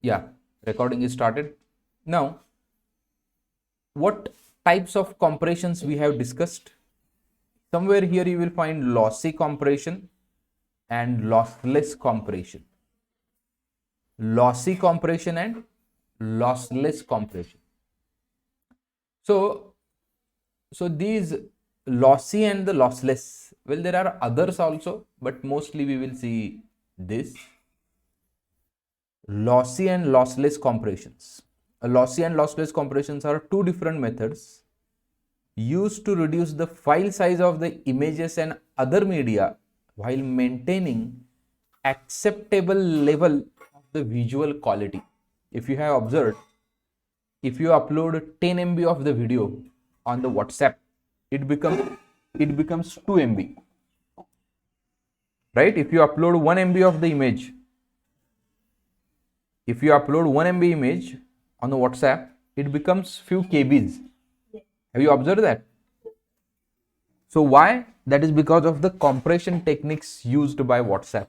Yeah, recording is started. Now, what types of compressions we have discussed? Somewhere here you will find lossy compression and lossless compression. Lossy compression and lossless compression. So, these lossy and the lossless, well, there are others also, but mostly we will see this lossy and lossless compressions. Lossy and lossless compressions are two different methods used to reduce the file size of the images and other media while maintaining acceptable level of the visual quality. If you have observed, if you upload 10 MB of the video on the WhatsApp, it becomes 2 MB, right? If you upload 1 MB of the image, if you upload 1 MB image on the WhatsApp, it becomes few KBs. Have you observed that? So why? That is because of the compression techniques used by WhatsApp.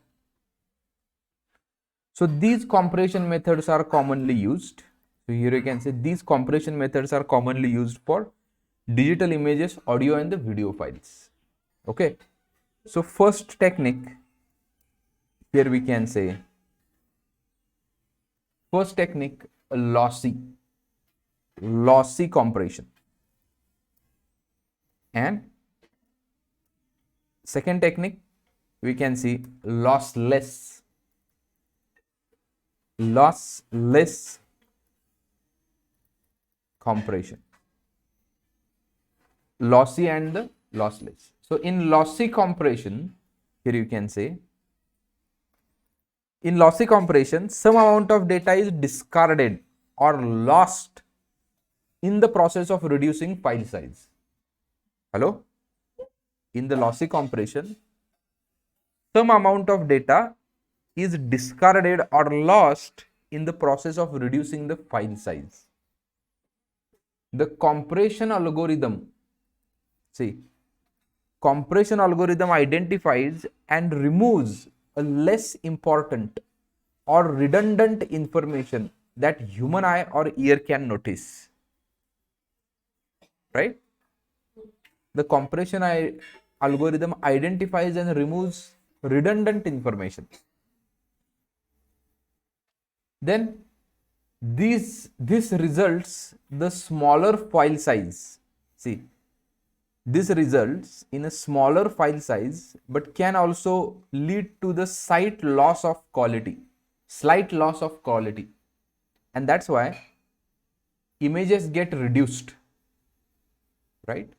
So these compression methods are commonly used. So here you can say these compression methods are commonly used for digital images, audio and the video files. Okay. So first technique, here we can say, first technique, lossy compression. And second technique, we can see lossless compression. Lossy and the lossless. So in lossy compression, here you can say, in lossy compression, some amount of data is discarded or lost in the process of reducing file size. Hello? In the lossy compression, some amount of data is discarded or lost in the process of reducing the file size. The compression algorithm, compression algorithm identifies and removes a less important or redundant information that human eye or ear can notice. Right? The compression algorithm identifies and removes redundant information. Then this results the smaller file size. See, this results in a smaller file size, but can also lead to the slight loss of quality. And that's why images get reduced, right?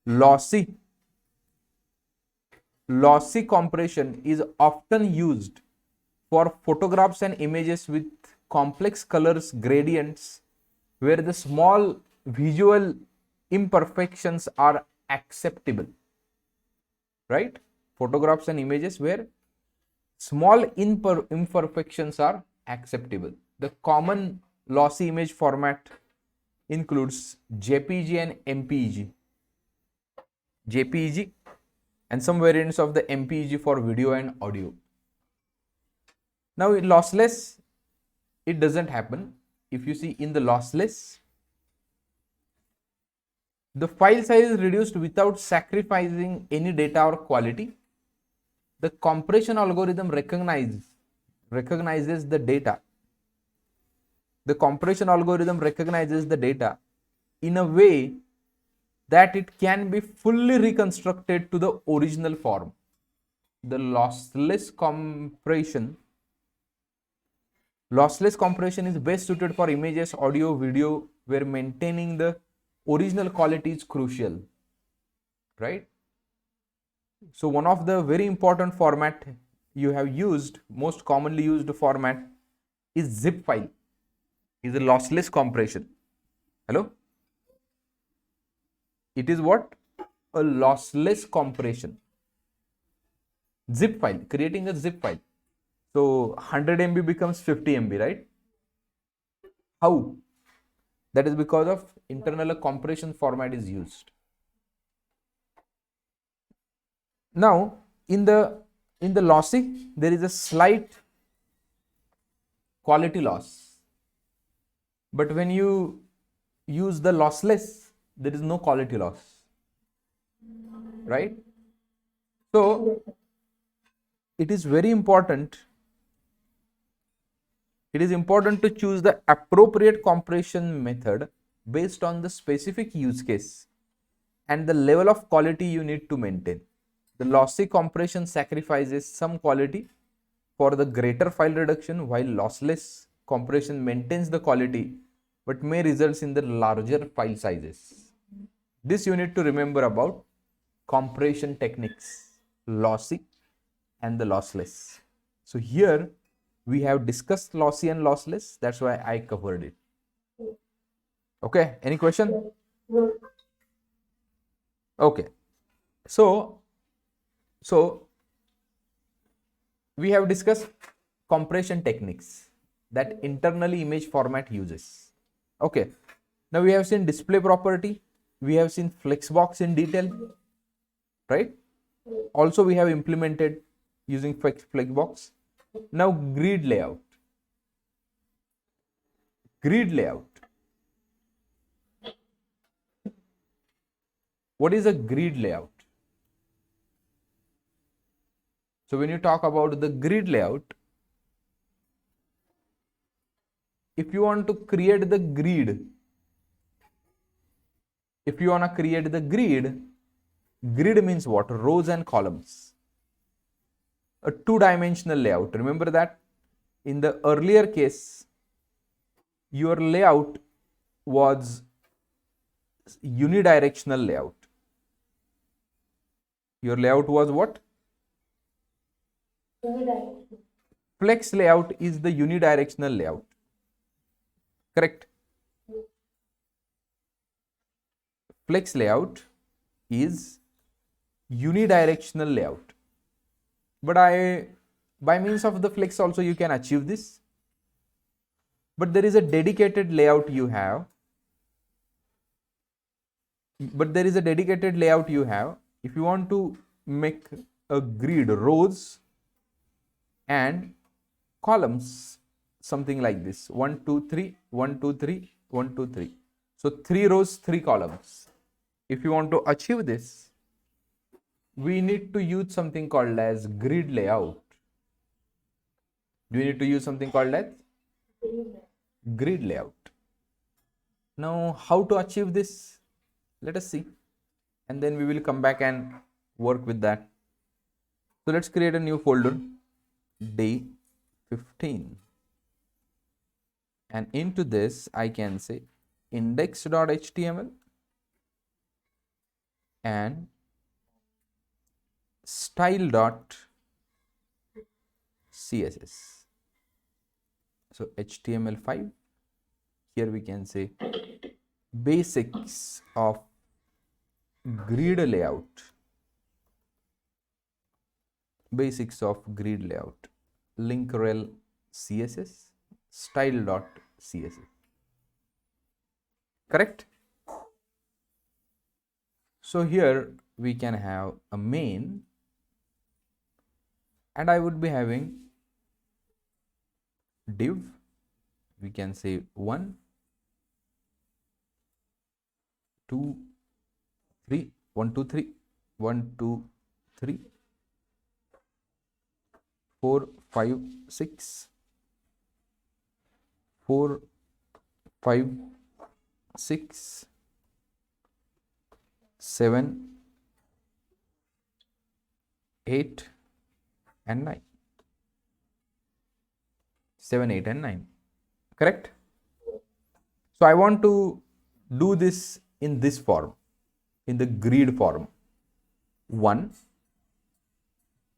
Lossy compression is often used for photographs and images with complex colors gradients where the small visual imperfections are acceptable, right? Photographs and images where small imperfections are acceptable. The common lossy image format includes JPG and MPEG. JPEG and some variants of the MPEG for video and audio. Now in lossless, it doesn't happen. If you see in the lossless, the file size is reduced without sacrificing any data or quality. The compression algorithm recognizes the data. The compression algorithm recognizes the data in a way that it can be fully reconstructed to the original form. The lossless compression is best suited for images, audio, video, where maintaining the original quality is crucial, right? So one of the very important format you have used, most commonly used format is zip file, is a lossless compression. Hello? It is what? A lossless compression. Zip file, creating a zip file. So 100 MB becomes 50 MB, right? How? That is because of internal compression format is used. Now in the lossy, there is a slight quality loss. But when you use the lossless, there is no quality loss, right? So it is very important. It is important to choose the appropriate compression method based on the specific use case and the level of quality you need to maintain. The lossy compression sacrifices some quality for the greater file reduction, while lossless compression maintains the quality but may result in the larger file sizes. This you need to remember about compression techniques, lossy and the lossless. So here we have discussed lossy and lossless. That's why I covered it. Okay, any question? Okay, so we have discussed compression techniques that internally image format uses. Okay, now we have seen display property, we have seen flexbox in detail, right? Also we have implemented using flexbox. Now grid layout. Grid layout. What is a grid layout? So when you talk about the grid layout, if you want to create the grid, grid means what? Rows and columns. A two-dimensional layout. Remember that in the earlier case, your layout was unidirectional layout. Your layout was what? Flex layout is the unidirectional layout. Correct? Flex layout is unidirectional layout. But by means of the flex also you can achieve this. But there is a dedicated layout you have. If you want to make a grid, rows and columns, something like this, 1 2 3 1 2 3 1 2 3. So 3 rows, 3 columns. If you want to achieve this, we need to use something called as grid layout. Do we need to use something called as grid layout? Now how to achieve this? Let us see, and then we will come back and work with that. So let's create a new folder, day 15, and into this I can say index.html and style.css. So HTML5, here we can say basics of grid layout. Link rel CSS, style.css. Correct? So here we can have a main, and I would be having div. We can say 1 2 3 1 2 3 1 2 3 4 5 6 4 5 6 7 8 and 9. 7 8 and 9. Correct? So I want to do this in this form, in the grid form. 1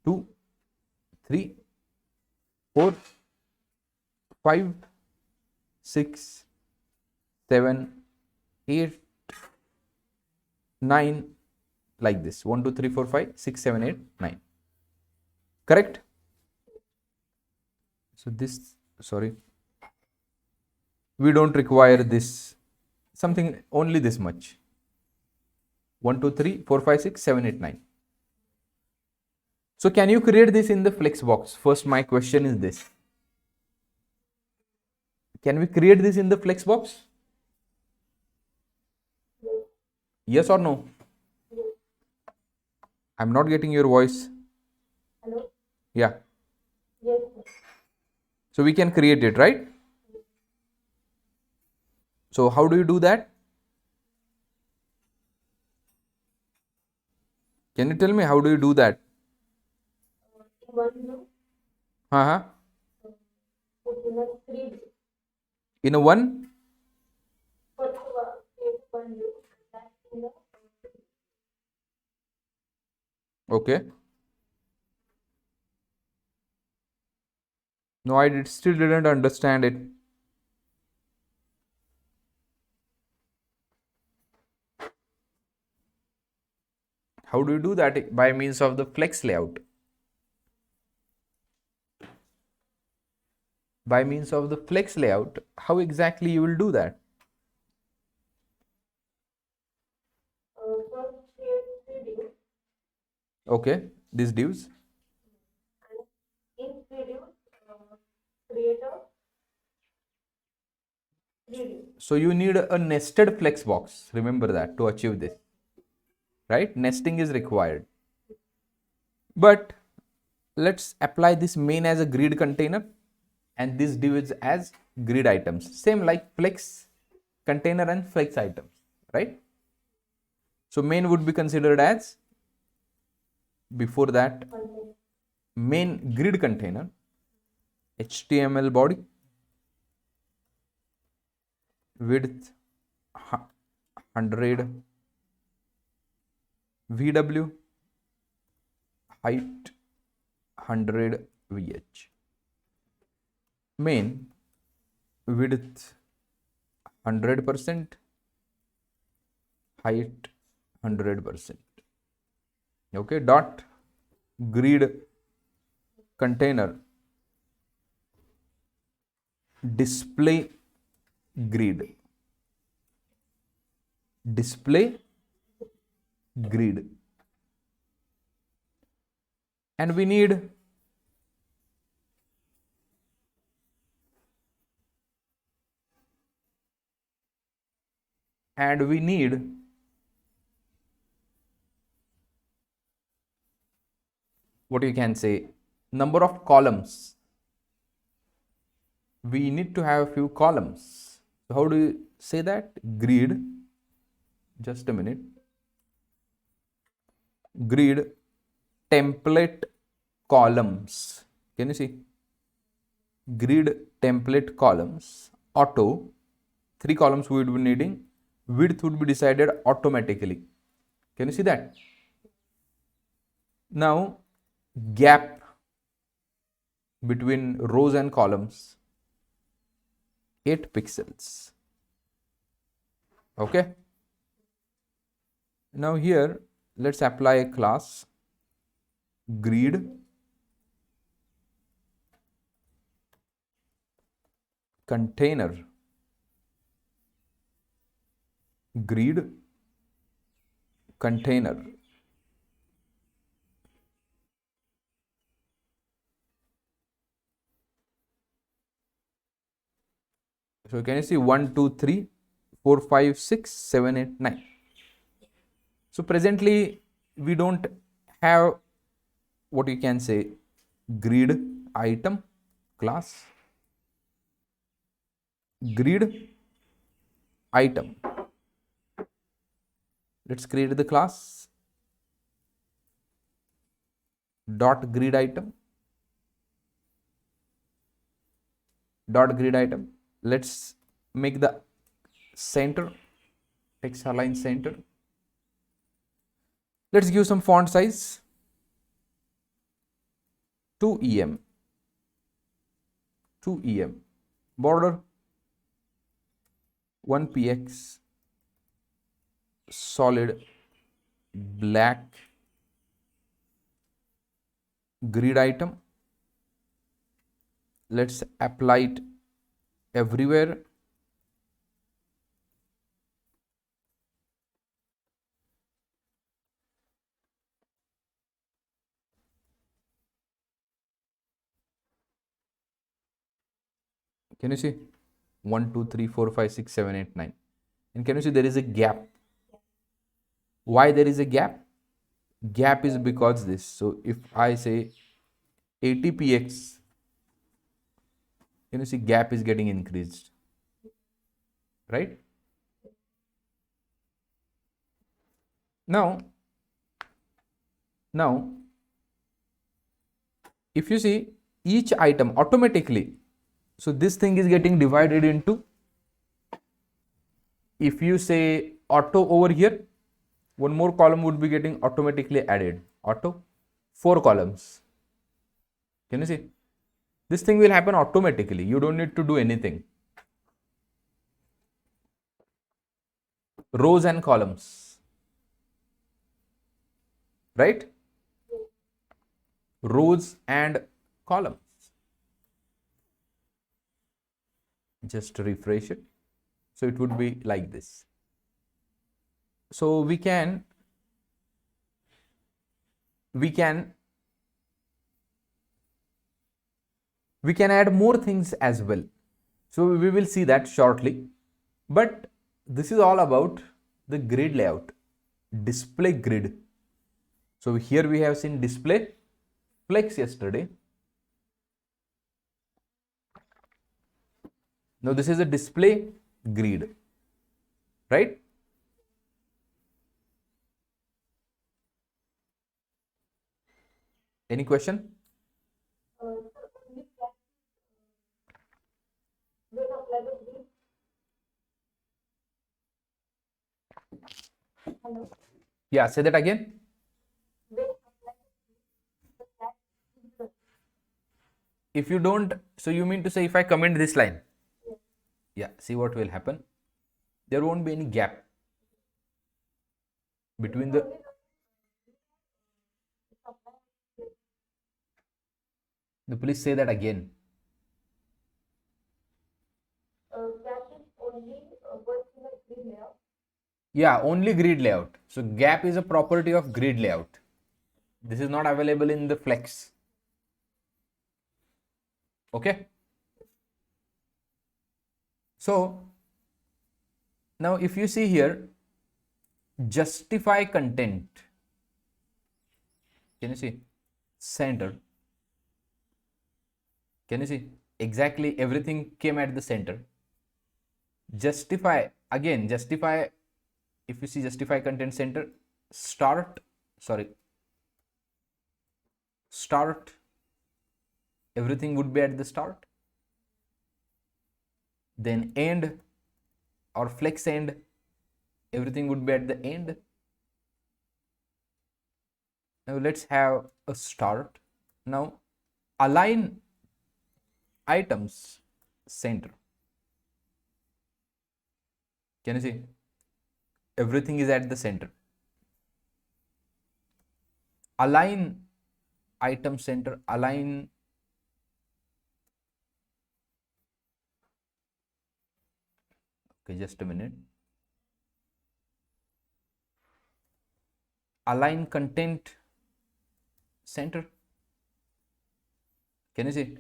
2 3 4 5 6 7 8 9, like this. 1 2 3 4 5 6 7 8 9. Correct? So this, sorry, we don't require this, something only this much. 1 2 3 4 5 6 7 8 9. So can you create this in the Flexbox? First my question is this. Can we create this in the flexbox? Yes or no? I'm not getting your voice. Hello? Yeah. Yes. So we can create it, right? So how do you do that? Can you tell me how do you do that? In one room, Uh-huh. put in a three In a one? for one room. That in the Okay. No, I still didn't understand it. How do you do that? By means of the flex layout. By means of the flex layout, how exactly you will do that? first create three views, Okay, these divs. and in three views, create a three views. So you need a nested flex box. Remember that to achieve this, right? Nesting is required. But let's apply this main as a grid container and this div is as grid items. Same like flex container and flex items, right? So main would be considered as, before that, Content. main grid container, HTML body, width 100, VW, height 100 VH. Main width 100%, height 100%. Okay, dot grid container display grid. Display grid. And we need and we need what you can say, number of columns. We need to have a few columns. So how do you say that? Grid, just a minute, grid template columns. Can you see? Grid template columns, auto, 3 columns we would be needing. Width would be decided automatically. Can you see that? Now gap between rows and columns 8 pixels. Okay. Now here let's apply a class grid container. Grid container. So can you see 1, 2, 3, 4, 5, 6, 7, 8, 9. So presently we don't have what you can say grid item class. Grid item. Let's create the class dot grid item. Dot grid item. Let's make the center, text align center. Let's give some font size 2 em. 2 em. Border 1 px. Solid black. Grid item. Let's apply it everywhere. Can you see? 1, 2, 3, 4, 5, 6, 7, 8, 9. And can you see there is a gap? Why there is a gap? Gap is because this. So if I say 80px, can you see gap is getting increased, right? Now, if you see each item automatically, so this thing is getting divided into, if you say auto over here, one more column would be getting automatically added. Auto, 4 columns. Can you see? This thing will happen automatically. You don't need to do anything. Rows and columns, right? Rows and columns. Just refresh it. So it would be like this. So we can add more things as well. So we will see that shortly. But this is all about the grid layout, display grid. So here we have seen display, flex yesterday. Now this is a display grid, right? Any question? Hello. Yeah, say that again. If you don't, so you mean to say if I comment this line? Yeah, see what will happen. There won't be any gap between the. No, please say that again. Gap is only works in the grid layout. Yeah, only grid layout. So gap is a property of grid layout. This is not available in the flex. Okay. So now if you see here, justify content. Can you see? Center. Can you see? Exactly everything came at the center. Justify, again, justify, if you see justify content center, start, everything would be at the start. Then end or flex end, everything would be at the end. Now let's have a start. Now align items center. Can you see? Everything is at the center. Align item center, align. Okay, just a minute. Align content center. Can you see?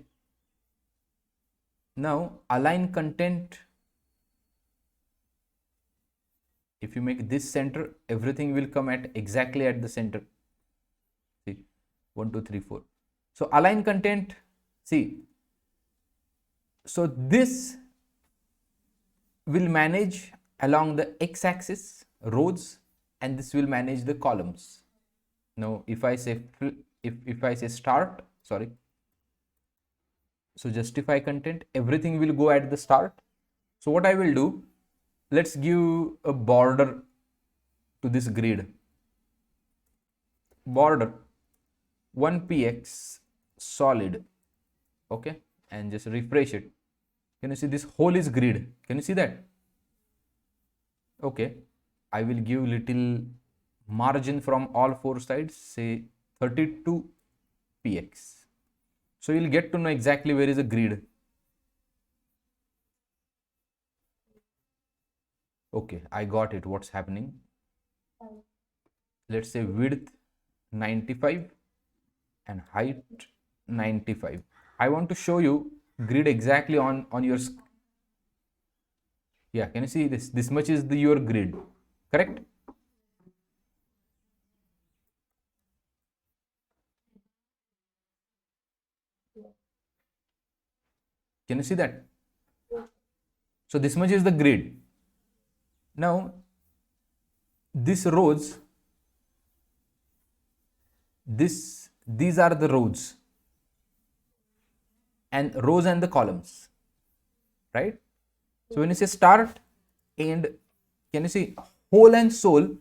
Now align content. If you make this center, everything will come at exactly at the center. See, 1, 2, 3, 4. So align content. See, so this will manage along the x-axis rows, and this will manage the columns. Now if I say start, so justify content, everything will go at the start. So what I will do, let's give a border to this grid. Border 1px solid. Okay, and just refresh it. Can you see this whole is grid? Can you see that? Okay, I will give little margin from all 4 sides, say 32px. So you'll get to know exactly where is a grid. Okay, I got it. What's happening? Let's say width 95 and height 95. I want to show you grid exactly on your Yeah, can you see this? This much is your grid, correct? Can you see that? So this much is the grid. Now, these rows, these are the rows and the columns, right? So when you say start, and can you see whole and soul,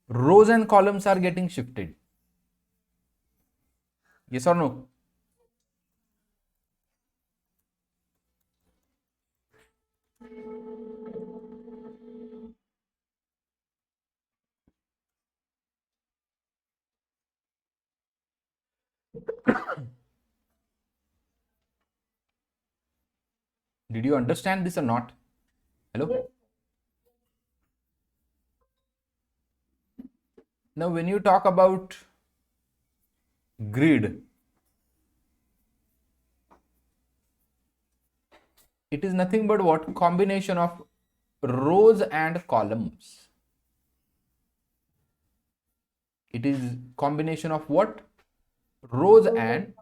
rows and columns are getting shifted. Yes or no? Did you understand this or not? Hello? Now, when you talk about grid, it is nothing but what? Combination of rows and columns. It is combination of what? Rows and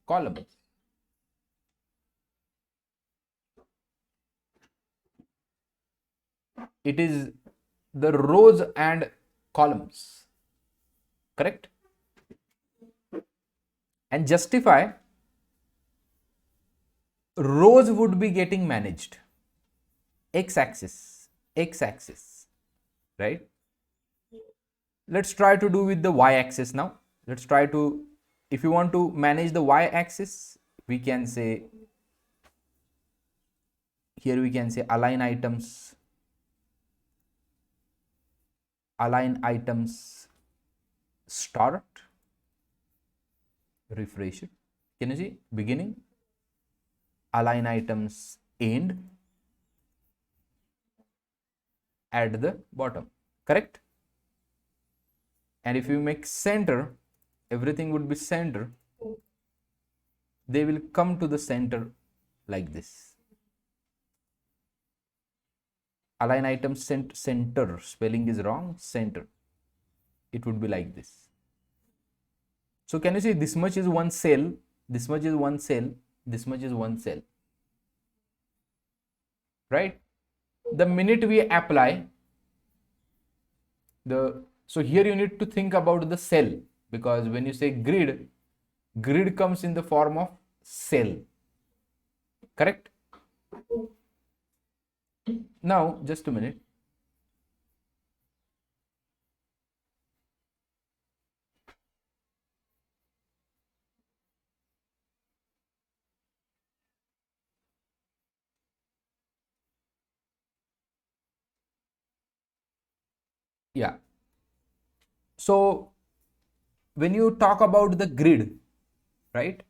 columns. It is the rows and columns, correct? And justify, rows would be getting managed x-axis, right? Let's try to do with the y-axis now. Let's try to, if you want to manage the y-axis, we can say, here we can say align items, start, refresh it. Can you see beginning, align items end, at the bottom, correct? And if you make center, everything would be center. They will come to the center like this. Align items center, spelling is wrong, center. It would be like this. So can you see this much is one cell, this much is one cell, this much is one cell, right? The minute we apply so here you need to think about the cell, because when you say grid comes in the form of cell, correct? Now just a minute. Yeah, so when you talk about the grid, right,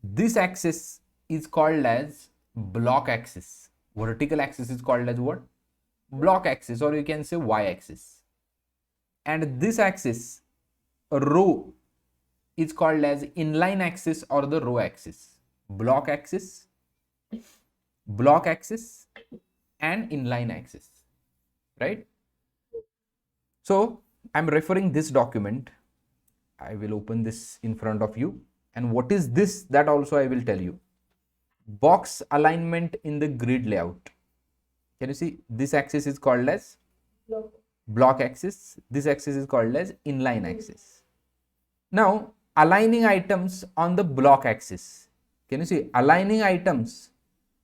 this axis is called as block axis. Vertical axis is called as what? Block axis, or you can say y axis. And this axis, row, is called as inline axis or the row axis. Block axis, and inline axis, right? So I'm referring this document. I will open this in front of you. And what is this? That also I will tell you. Box alignment in the grid layout. Can you see this axis is called as block axis. This axis is called as inline axis. Now aligning items on the block axis. Can you see aligning items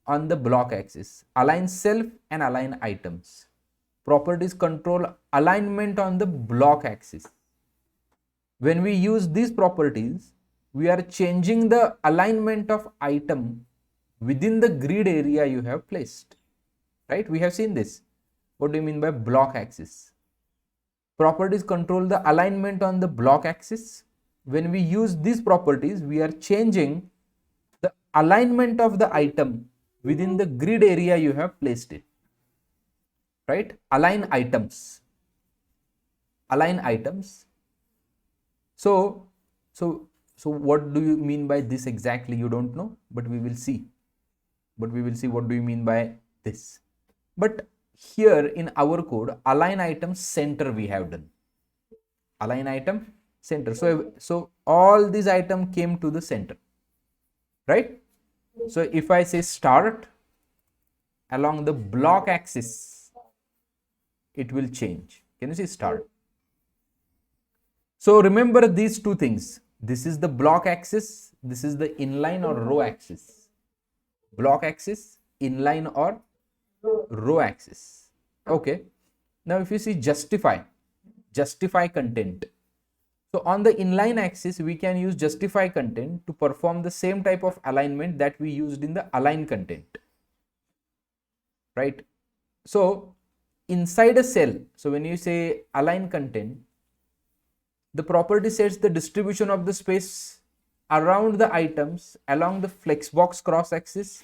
on the block axis? Align self and align items. Properties control alignment on the block axis. When we use these properties, we are changing the alignment of item within the grid area you have placed, right? We have seen this. What do you mean by block axis? Properties control the alignment on the block axis. When we use these properties, we are changing the alignment of the item within the grid area you have placed it, right? Align items. So So what do you mean by this exactly? You don't know, but we will see. What do you mean by this. But here in our code, align item center we have done. Align item center. So all these items came to the center, right? So if I say start along the block axis, it will change. Can you see start? So remember these two things. This is the block axis. This is the inline or row axis. Block axis, inline or row axis. Okay. Now if you see justify content. So on the inline axis, we can use justify content to perform the same type of alignment that we used in the align content, right? So inside a cell, so when you say align content, the property sets the distribution of the space around the items along the flexbox cross axis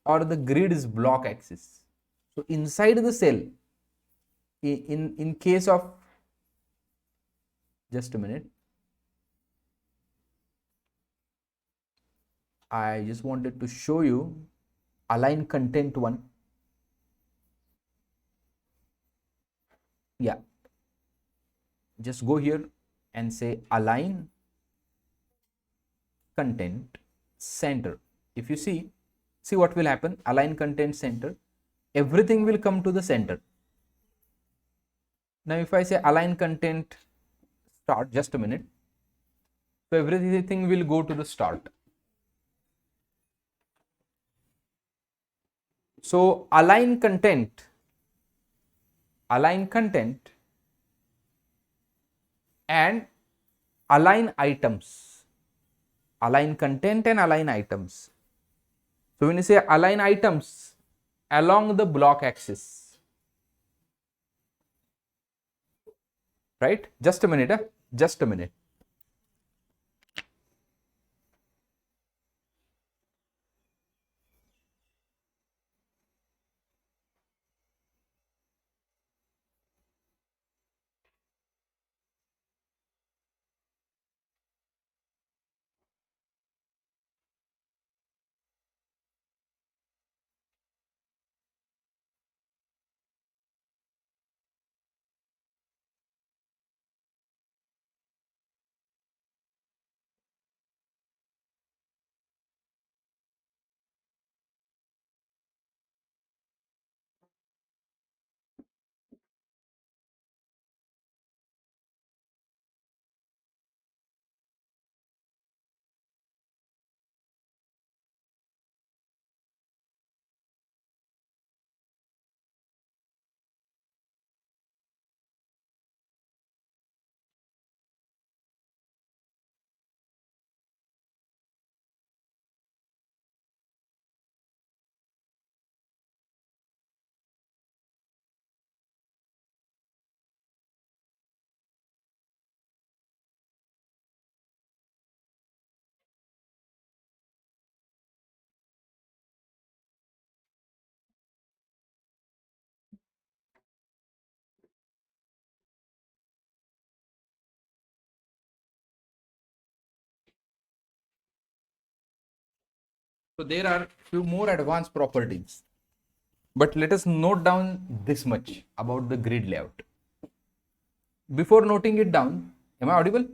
or the grid's block axis. So inside the cell, in case of, just a minute, I just wanted to show you align content one. Yeah, just go here and say align content center. If you see what will happen. Align content center, everything will come to the center. Now if I say align content start, just a minute, so everything will go to the start. So align content and align items, align content and align items. So when you say align items along the block axis, right? Just a minute, just a minute. So there are few more advanced properties, but let us note down this much about the grid layout. Before noting it down, am I audible?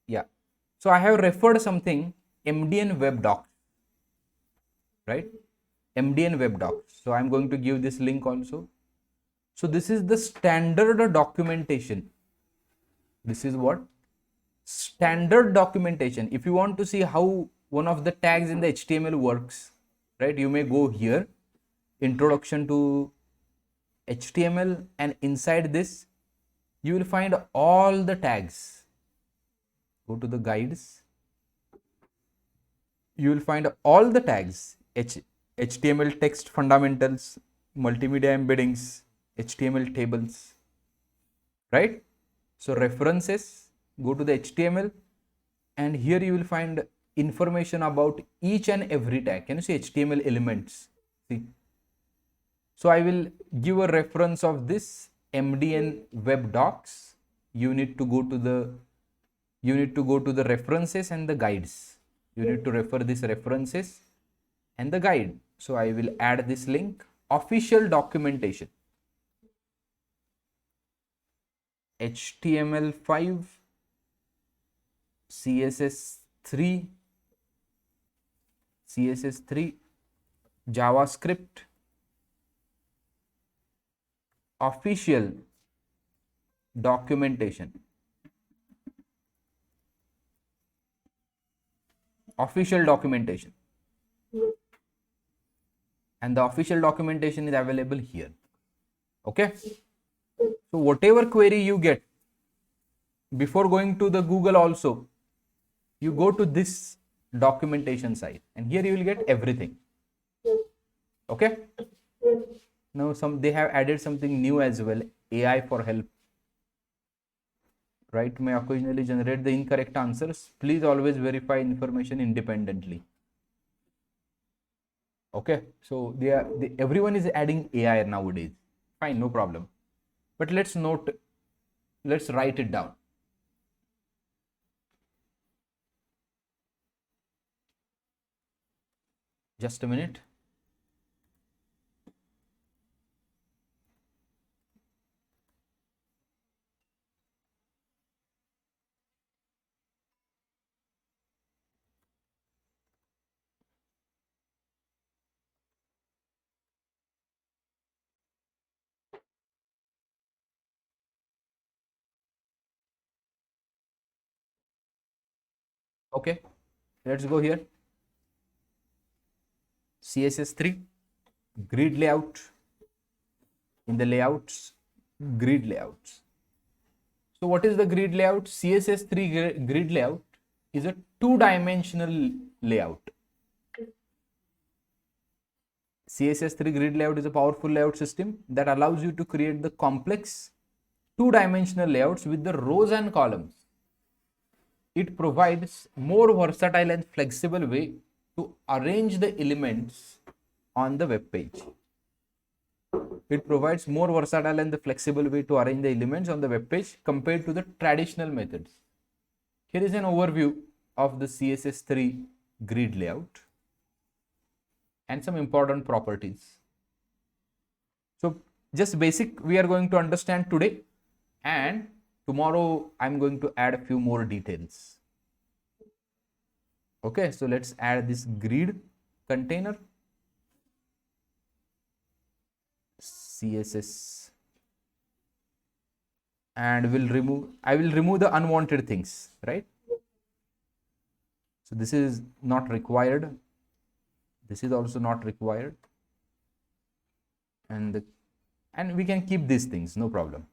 Yeah. So I have referred something MDN web docs, right? MDN web docs. So I'm going to give this link also. So this is the standard documentation. This is what? Standard documentation. If you want to see how one of the tags in the HTML works, right, you may go here, introduction to HTML, and inside this you will find all the tags. Go to the guides, you will find all the tags: HTML text fundamentals, multimedia embeddings, HTML tables, right? So references, go to the HTML, and here you will find information about each and every tag. Can you see HTML elements? See. So I will give a reference of this MDN web docs. You need to go to the you need to go to the references and the guides. You need to refer these references and the guide. So I will add this link, official documentation, HTML5, CSS3, JavaScript, official documentation, and the official documentation is available here. Okay, so whatever query you get, before going to the Google also, you go to this documentation site and here you will get everything. Okay, now they have added something new as well, AI for help, right? May occasionally generate the incorrect answers. Please always verify information independently. Okay, so everyone is adding AI nowadays. Fine, no problem. But let's write it down. Just a minute. Okay, let's go here. CSS3 grid layout. In the layouts, grid layouts. So what is the grid layout? CSS3 grid layout is a two-dimensional layout. CSS3 grid layout is a powerful layout system that allows you to create the complex two-dimensional layouts with the rows and columns. It provides more versatile and flexible way to arrange the elements on the web page. It provides more versatile and the flexible way to arrange the elements on the web page compared to the traditional methods. Here is an overview of the CSS3 grid layout and some important properties. So just basic we are going to understand today, and tomorrow I'm going to add a few more details. Okay, so let's add this grid container, CSS, and I will remove the unwanted things, right? So this is not required. This is also not required. And we can keep these things, no problem.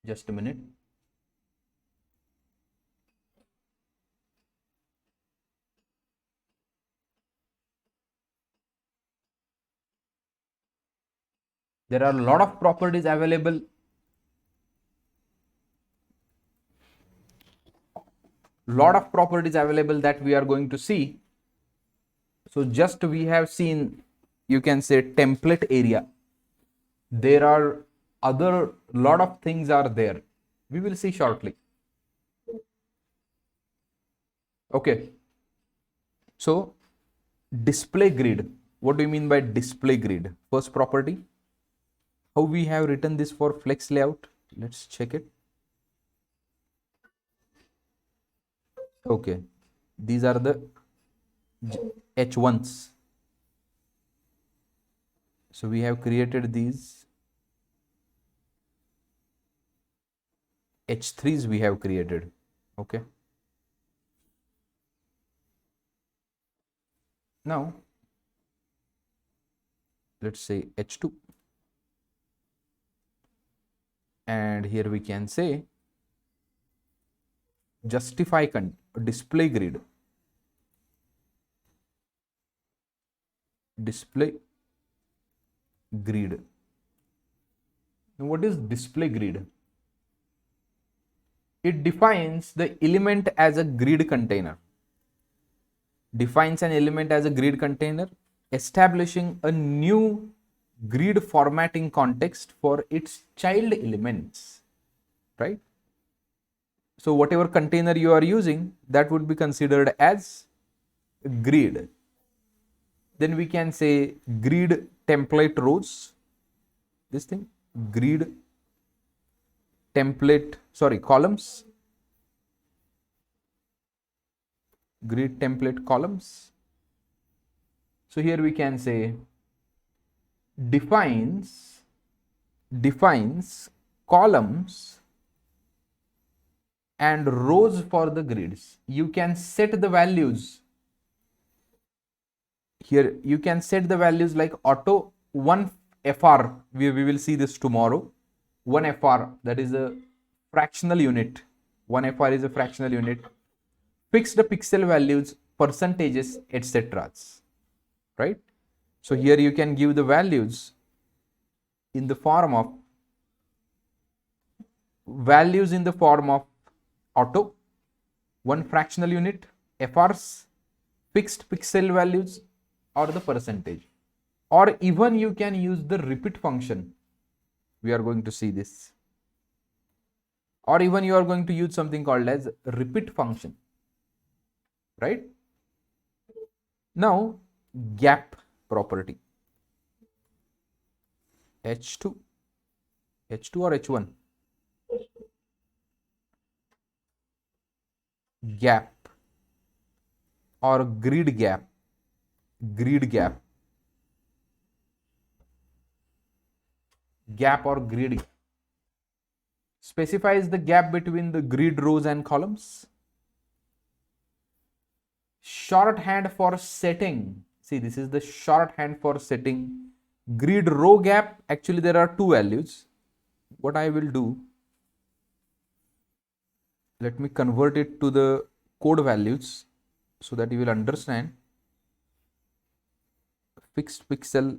Just a minute. There are a lot of properties available. That we are going to see. So just we have seen, you can say, template area. There are other lot of things are there. We will see shortly. Okay. So display grid. What do you mean by display grid? First property. How we have written this for flex layout? Let's check it. Okay. These are the H1s. So we have created these H3s we have created. Okay. Now let's say H2, and here we can say justify display grid. Display grid. Now what is display grid? It defines the element as a grid container. defines an element as a grid container, establishing a new grid formatting context for its child elements, right? So whatever container you are using, that would be considered as a grid. Then we can say grid template rows, this thing, grid template, sorry, columns, grid template columns. So here we can say defines columns and rows for the grids. You can set the values here. You can set the values like auto 1 FR. We will see this tomorrow. 1 FR, that is a fractional unit. 1 FR is a fractional unit. Fix the pixel values, percentages, etc. Right? So here you can give the values in the form of auto, 1 fractional unit, FRs, fixed pixel values, or the percentage. Or even you can use the repeat function. We are going to see this. Or even you are going to use something called as repeat function. Right? Now, gap property. H2 or H1? Gap or grid gap. Gap or grid specifies the gap between the grid rows and columns. Shorthand for setting. See, this is the shorthand for setting grid row gap. Actually, there are two values. What I will do, let me convert it to the code values so that you will understand. Fixed pixel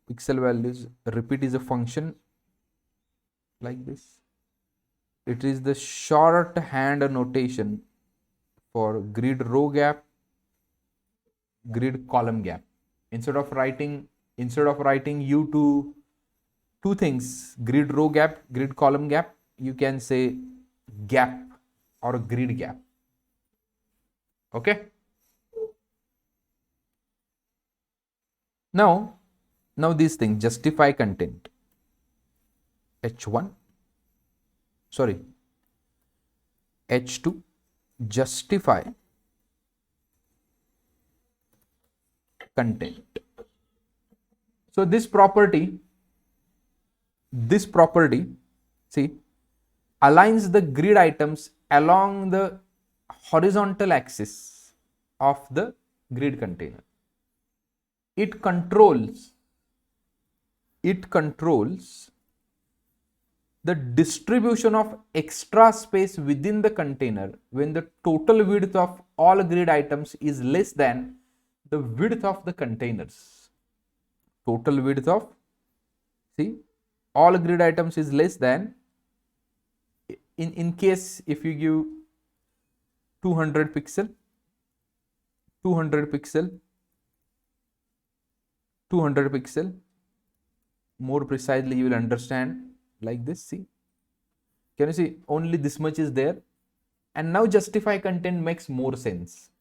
values, repeat is a function like this. It is the shorthand notation for grid row gap, grid column gap. Instead of writing you to two things, grid row gap, grid column gap, you can say gap or grid gap. Okay. Now this thing, justify content. H1, sorry, H2, justify content. So this property, see, aligns the grid items along the horizontal axis of the grid container. It controls the distribution of extra space within the container when the total width of all grid items is less than the width of the containers. Total width of, see, all grid items is less than, in case if you give 200 pixel, 200 pixel, more precisely you will understand like this. See, can you see only this much is there? And now justify content makes more sense.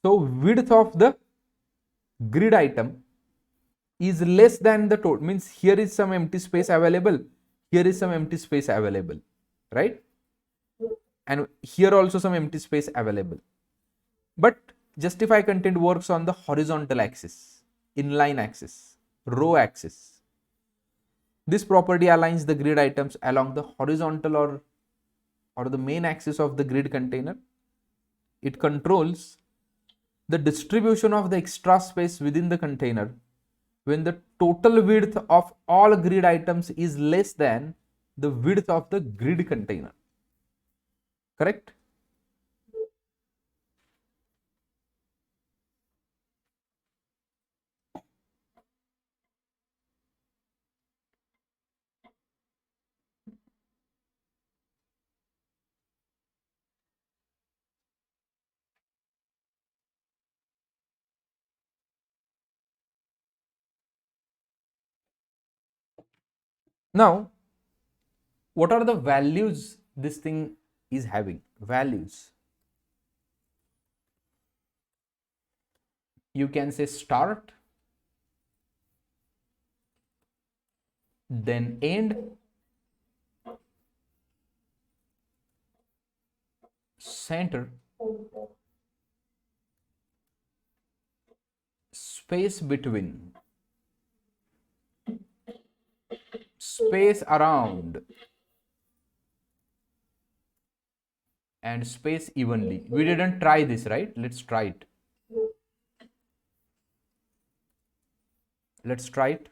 So width of the grid item is less than the total, means here is some empty space available, here is some empty space available, right? And here also some empty space available. But justify content works on the horizontal axis, inline axis, row axis. This property aligns the grid items along the horizontal or the main axis of the grid container. It controls the distribution of the extra space within the container when the total width of all grid items is less than the width of the grid container. Correct? Now, what are the values this thing is having? Values. You can say start, then end, center, space between, space around, and space evenly. We didn't try this, right? Let's try it. Let's try it.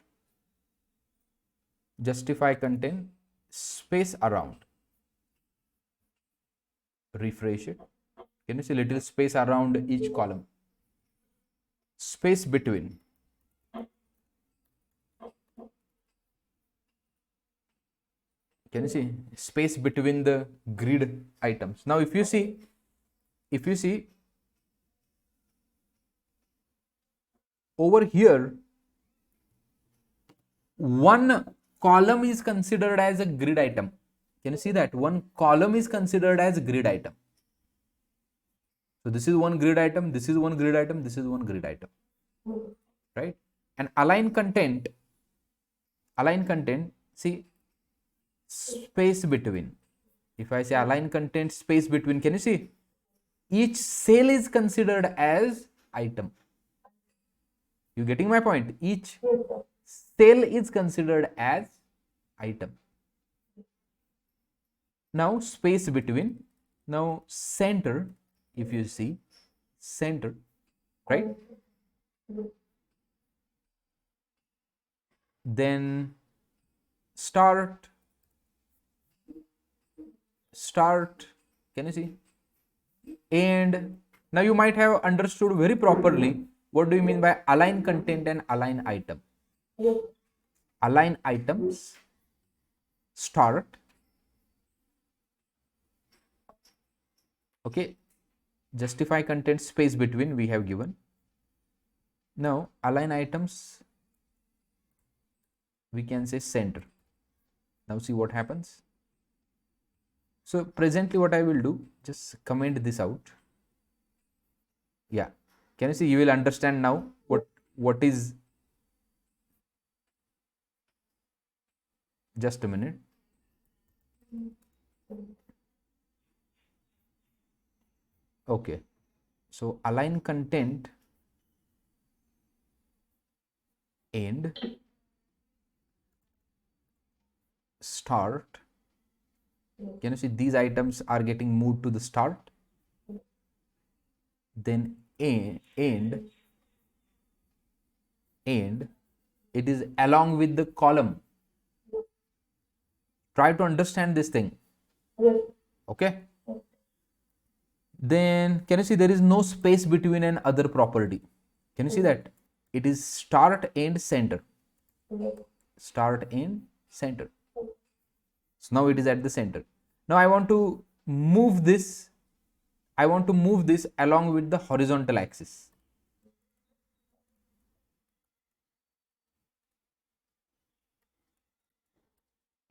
Justify content, space around. Refresh it. Can you see little space around each column? Space between. Can you see space between the grid items? Now, if you see over here, one column is considered as a grid item. Can you see that? One column is considered as a grid item. So this is one grid item, this is one grid item, this is one grid item, right? And align content, see, space between. If I say align content, space between, can you see? Each cell is considered as item. You getting my point? Each cell is considered as item. Now space between. Now center, if you see, center, right? Then start, can you see? And now you might have understood very properly what do you mean by align content and align item. Align items, start, okay, justify content, space between we have given. Now align items, we can say center. Now see what happens. So presently what I will do, just comment this out. Yeah, can you see? You will understand now what is. Just a minute. Okay, so align content and start. Can you see these items are getting moved to the start? Then end, it is along with the column. Try to understand this thing. Okay. Then can you see there is no space between an other property? Can you see that? It is start, end, center. Start, end, center. So now it is at the center. Now I want to move this. I want to move this along with the horizontal axis.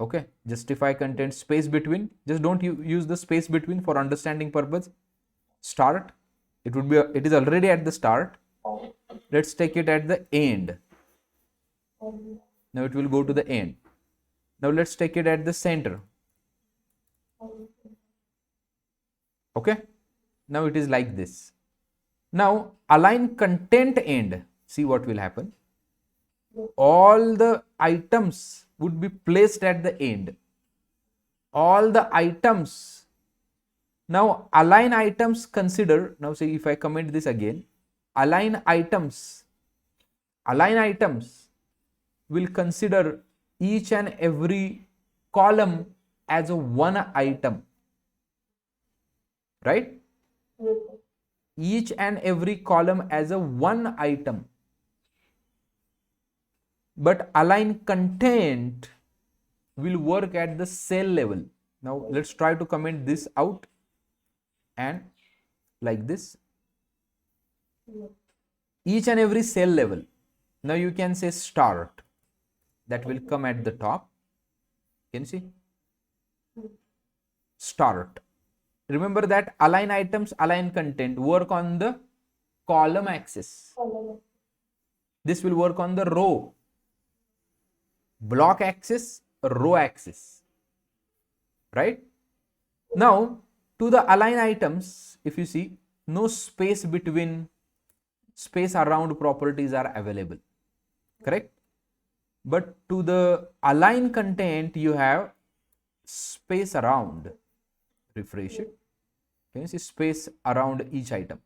Okay, justify content, space between. Just don't use the space between for understanding purpose. Start. It would be. It is already at the start. Let's take it at the end. Now it will go to the end. Now let's take it at the center. Okay. Now it is like this. Now align content end. See what will happen. All the items would be placed at the end. All the items. Now align items consider. Now see if I comment this again. Align items will consider each and every column as a one item, right? Each and every column as a one item. But align content will work at the cell level. Now let's try to comment this out and like this. Each and every cell level. Now you can say start. That will come at the top. Can you see? Start. Remember that align items, align content work on the column axis. Column. This will work on the row, block axis, row axis, right? Now, to the align items, if you see, no space between, space around properties are available, correct? But to the align content, you have space around. Refresh it. Can you see space around each item?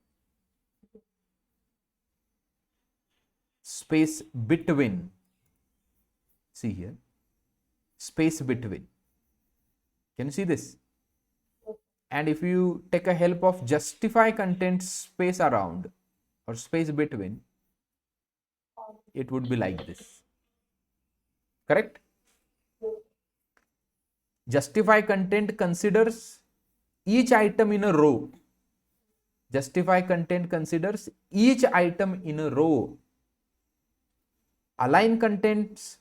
Space between. See here. Space between. Can you see this? And if you take a help of justify content space around or space between, it would be like this. Correct? Justify content considers each item in a row. Justify content considers each item in a row. Align contents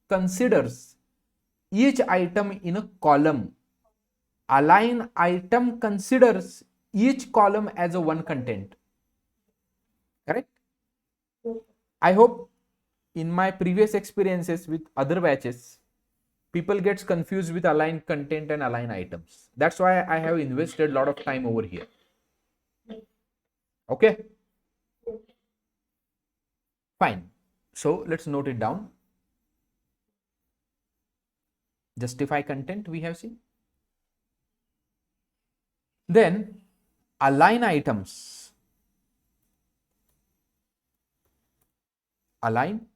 considers each item in a column. Align item considers each column as a one content. Correct? I hope in my previous experiences with other batches, people gets confused with align content and align items. That's why I have invested a lot of time over here. Okay? Fine. So let's note it down. Justify content we have seen. Then align items. Align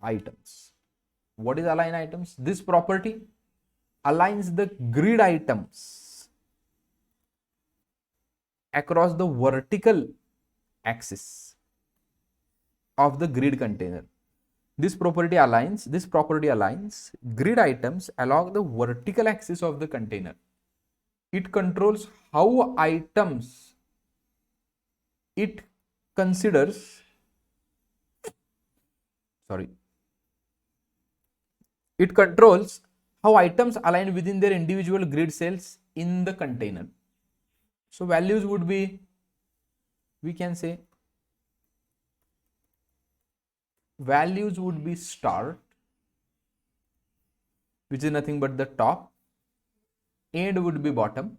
items. What is align items? This property aligns the grid items across the vertical axis of the grid container. This property aligns grid items along the vertical axis of the container. It controls how items it considers, it controls how items align within their individual grid cells in the container. So values would be, we can say, values would be start, which is nothing but the top, end would be bottom,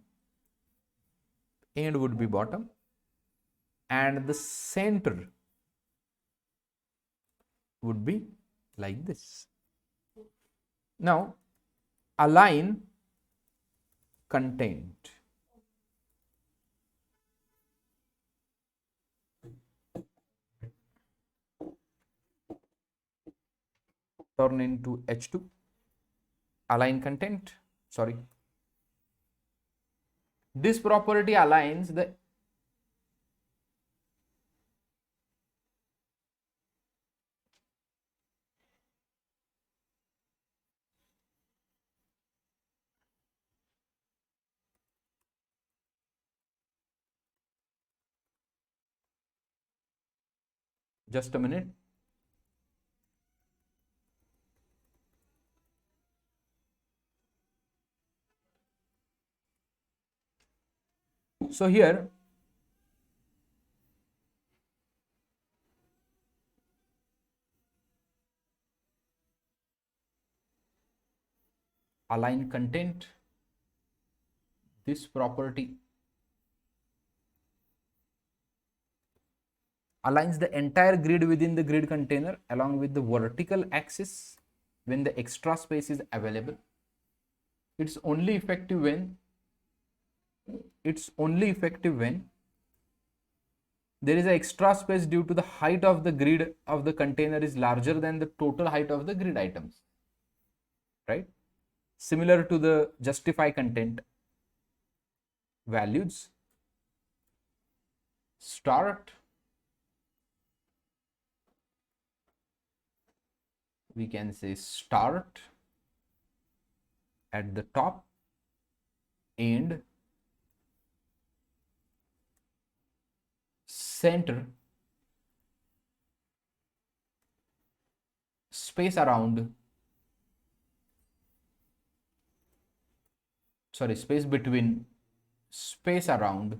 and the center would be like this. Now align content. Turn into H2. Align content. This property aligns the just a minute. So here align content, this property aligns the entire grid within the grid container along with the vertical axis when the extra space is available. It's only effective when there is an extra space due to the height of the grid of the container is larger than the total height of the grid items, right? Similar to the justify content values. Start, we can say start at the top, and center, space around space between, space around,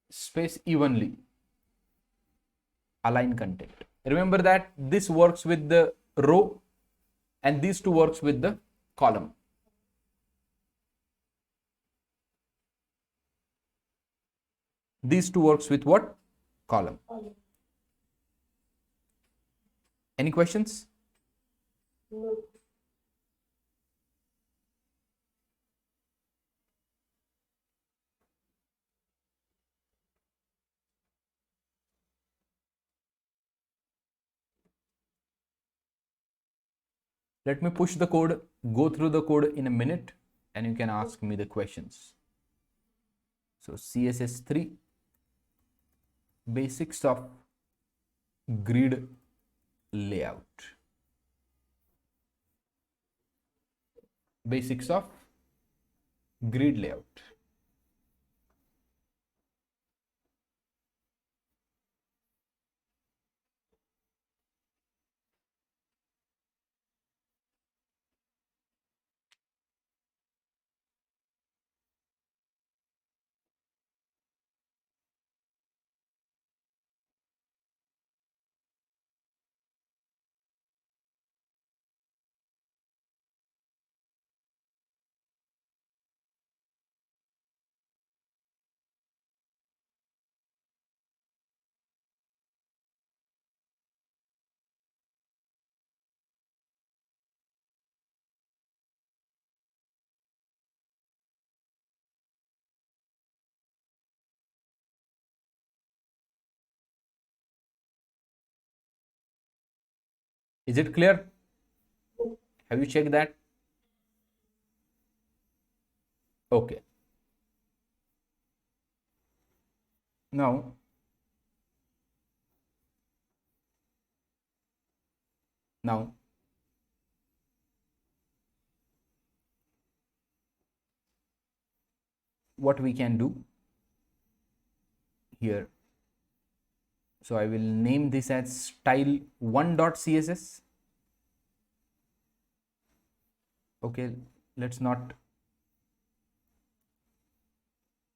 space evenly, align content. Remember that this works with the row and these two works with the column. These two works with what? Column. Any questions? No. Let me push the code, go through the code in a minute, and you can ask me the questions. So CSS3 basics of grid layout. Basics of grid layout. Is it clear? Have you checked that? Okay. Now, what we can do here. So I will name this as style1.css. Okay, let's not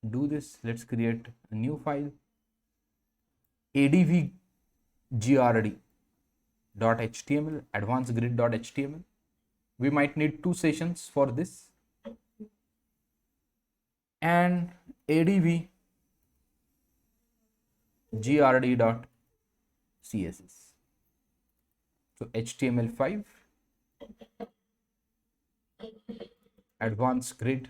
do this. Let's create a new file. advgrd.html, advancedgrid.html. We might need 2 sessions for this. And advgrd.css. So HTML5, advanced grid,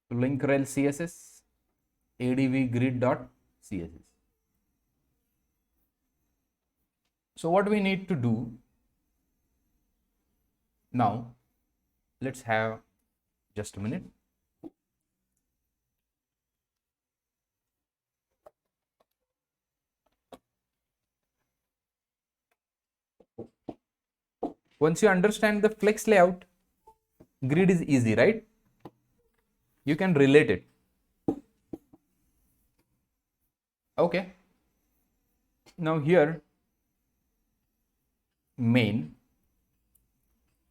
link rel CSS, advgrid.css. So what we need to do now, let's have just a minute. Once you understand the flex layout, grid is easy, right? You can relate it. Okay. Now here, main,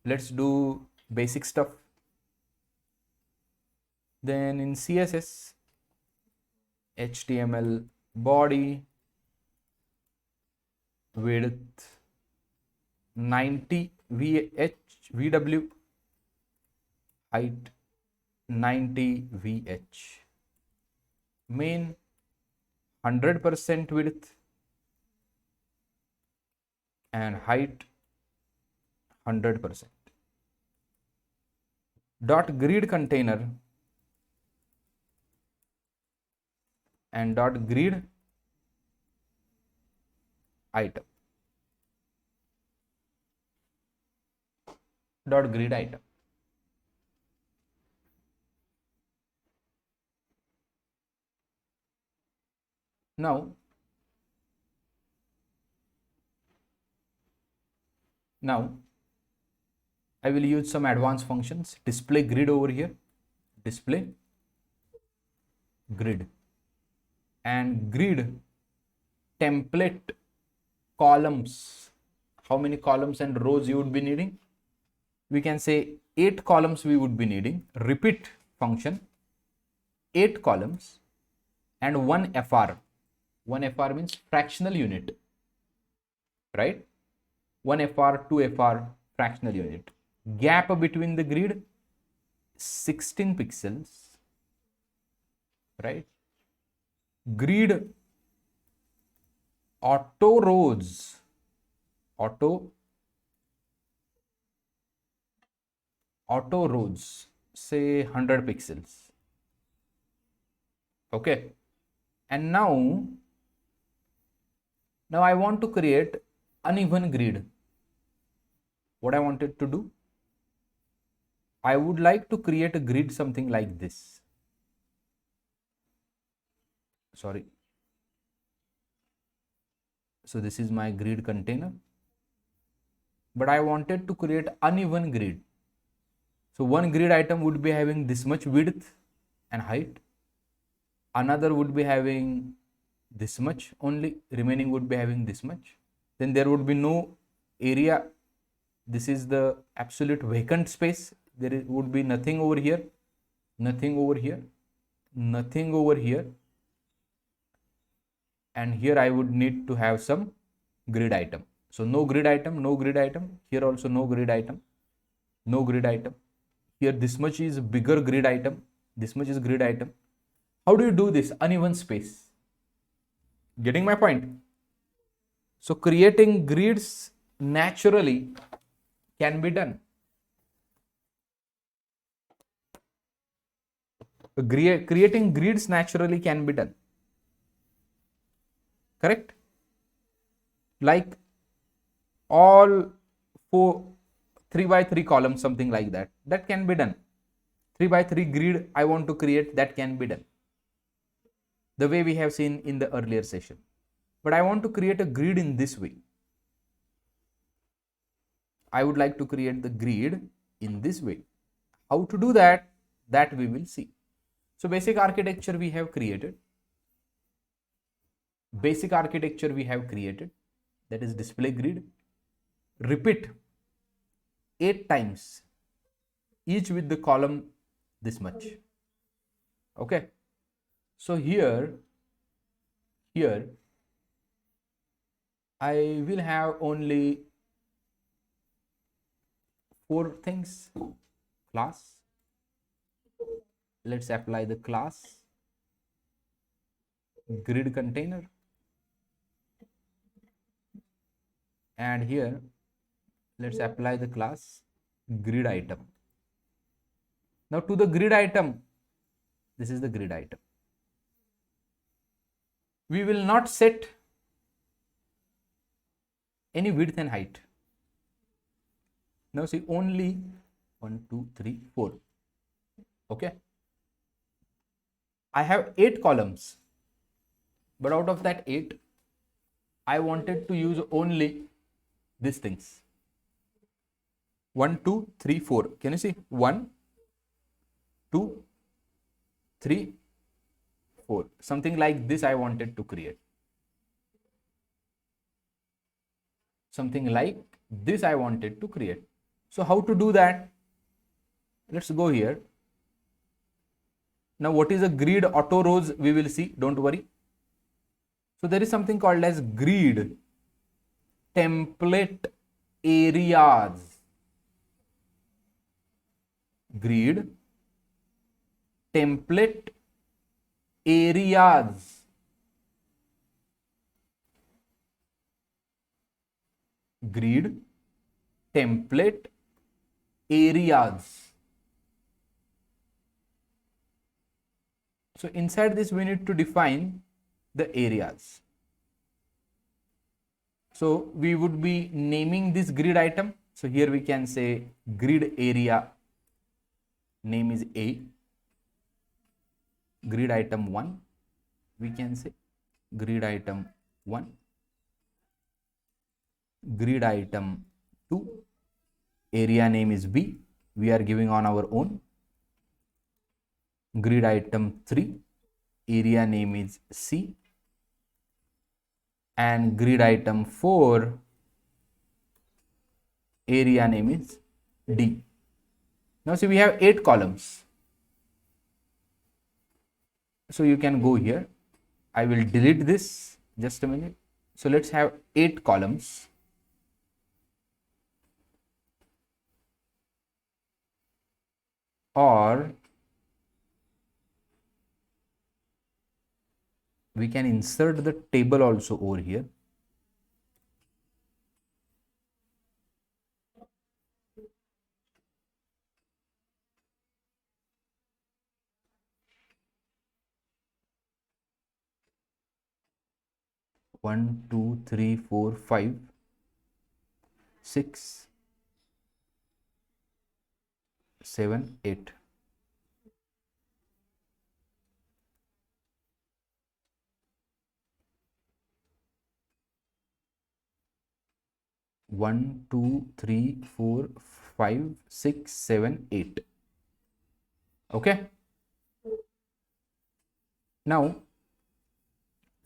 let's do basic stuff. Then in CSS, HTML body width 90 VW, height 90 VH, main 100% width and height 100%. Dot grid container and dot grid item. Dot grid item. Now I will use some advanced functions. Display grid over here, display grid, and grid template columns how many columns and rows you would be needing? We can say 8 columns we would be needing. Repeat function, 8 columns and 1 FR. 1 FR means fractional unit, right? 1 FR, 2 FR, fractional unit. Gap between the grid, 16 pixels, right? Grid auto rows, auto rows, say 100 pixels. Okay. And now I want to create uneven grid. What I wanted to do, I would like to create a grid something like this. Sorry. So this is my grid container, but I wanted to create uneven grid. So one grid item would be having this much width and height. Another would be having this much only, remaining would be having this much. Then there would be no area. This is the absolute vacant space. There would be nothing over here, nothing over here, nothing over here. And here I would need to have some grid item. So no grid item, no grid item. Here also no grid item, no grid item. Here this much is bigger grid item, this much is grid item. How do you do this? Uneven space. Getting my point? So creating grids naturally can be done. Creating grids naturally can be done. Correct? Like all 3 by 3 columns, something like that. That can be done. 3 by 3 grid I want to create, that can be done. The way we have seen in the earlier session. But I want to create a grid in this way. I would like to create the grid in this way. How to do that? That we will see. So basic architecture we have created. Basic architecture we have created. That is display grid. Repeat 8 times, each with the column this much. Okay. So here I will have only 4 things. Class. Let's apply the class. Grid container. And here let's apply the class grid item. Now to the grid item, this is the grid item. We will not set any width and height. Now see, only 1, 2, 3, 4. Okay. I have 8 columns, but out of that 8, I wanted to use only these things. 1, 2, 3, 4. Can you see? 1, 2, 3, 4. Something like this I wanted to create. Something like this I wanted to create. So how to do that? Let's go here. Now what is a grid auto rows? We will see. Don't worry. So there is something called as grid template areas. Grid template areas. Grid template areas. So inside this we need to define the areas. So we would be naming this grid item. So here we can say grid area name is A. Grid item 1, we can say grid item 1. Grid item 2, area name is B. We are giving on our own. Grid item 3, area name is C. And grid item 4, area name is D. Now see, we have 8 columns. So you can go here. I will delete this, just a minute. So let's have 8 columns. Or we can insert the table also over here. One, two, three, four, 5, 6, 7, 8. One, two, three, four, 5, 6, 7, 8. Okay. Now,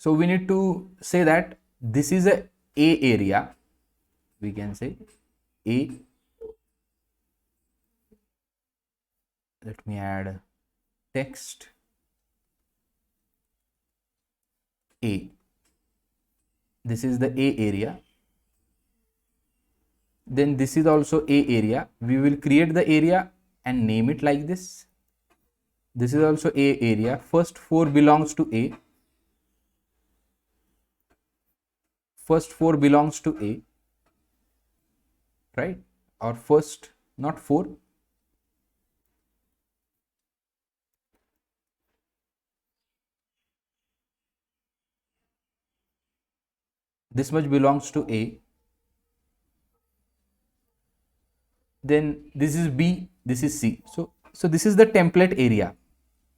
so we need to say that this is a area. We can say A. Let me add text A. This is the A area. Then this is also A area. We will create the area and name it like this. This is also A area. First 4 belongs to A. First 4 belongs to A. Right? Or first, not 4. This much belongs to A. Then this is B, this is C. So this is the template area.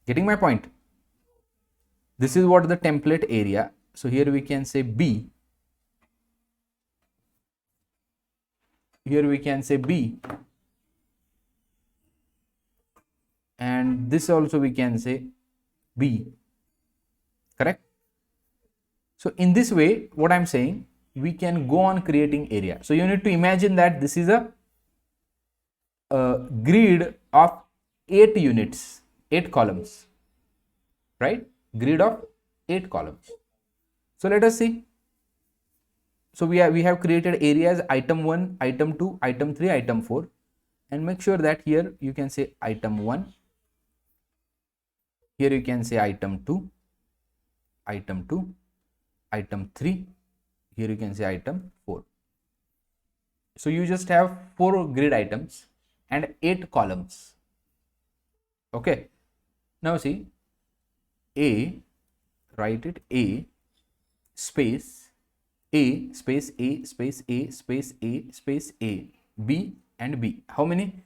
Getting my point? This is what the template area. So here we can say B. Here we can say B. And this also we can say B. Correct? So in this way, what I'm saying, we can go on creating area. So you need to imagine that this is a grid of 8 units, 8 columns, right? Grid of 8 columns. So let us see. So we have created areas item 1, item 2, item 3, item 4, and make sure that here you can say item 1. Here you can say item 2, item 2, item 3. Here you can say item 4. So you just have 4 grid items and 8 columns. Okay. Now see, A, write it A space A space A space A space A space A, B and B. How many?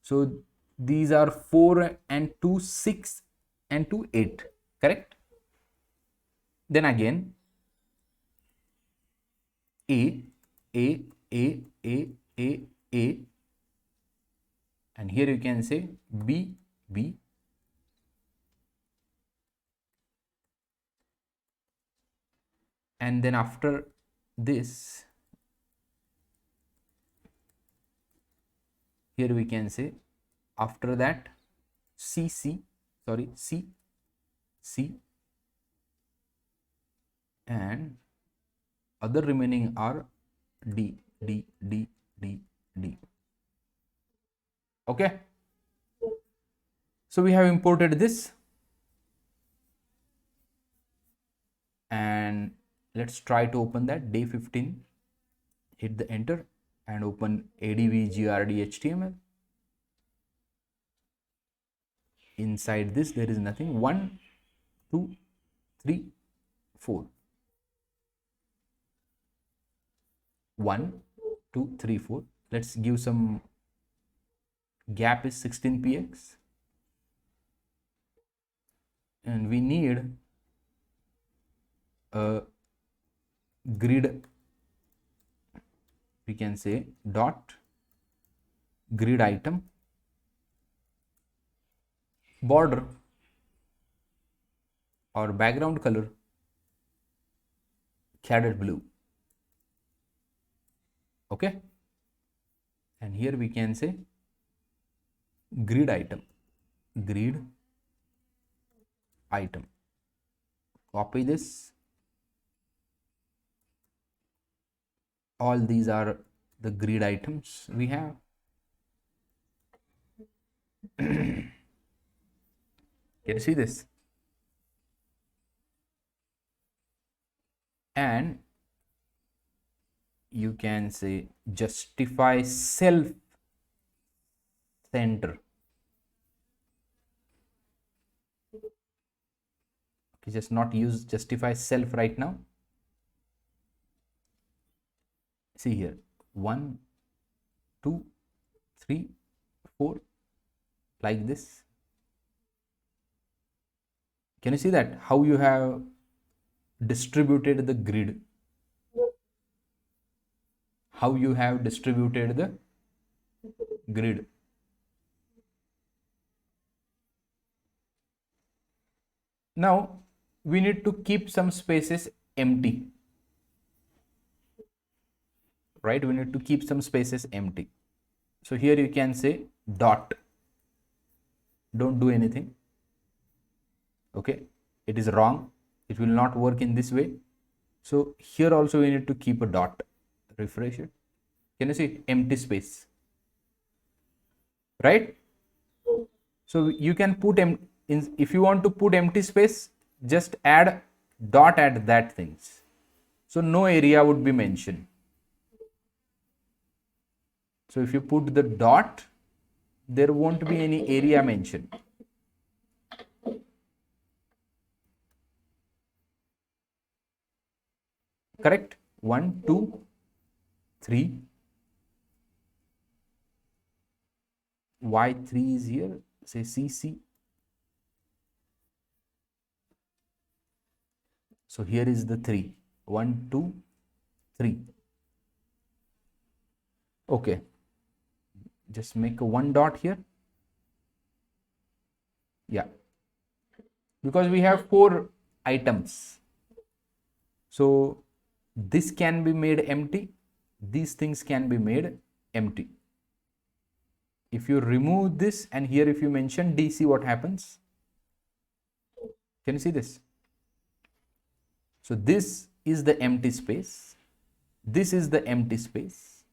So these are 4 and 2, 6 and 2, 8. Correct? Then again A, A, A, A, A, A, and here you can say B, B, and then after this, here we can say after that C, C, sorry, C, C, and other remaining are D, D, D, D, D. Okay. So we have imported this, and let's try to open that day 15. Hit the enter and open adv_grd_html. Inside this there is nothing. 1, 2, 3, 4. 1, 2, 3, 4. Let's give some gap is 16px, and we need a grid. We can say dot grid item border or background color shaded blue. Okay. and here we can say grid item, grid item. Copy this. All these are the grid items we have. Can you see this? And you can say justify self center. Okay, just not use justify self right now. See here, 1, 2, 3, 4, like this. Can you see that? How you have distributed the grid? How you have distributed the grid? Now we need to keep some spaces empty, right? We need to keep some spaces empty. So here you can say dot. Don't do anything. Okay, it is wrong. It will not work in this way. So here also we need to keep a dot. Refresh it. Can you see empty space? Right? So you can put if you want to put empty space, just add dot at that things. So no area would be mentioned. So if you put the dot, there won't be any area mentioned. Correct? 1, 2, 3. Y3 is here. Say CC. So here is the 3. 1, 2, 3. Okay. Just make a 1 dot here. Yeah. Because we have 4 items. So this can be made empty. These things can be made empty. If you remove this and here if you mention DC, what happens? Can you see this? So this is the empty space. This is the empty space.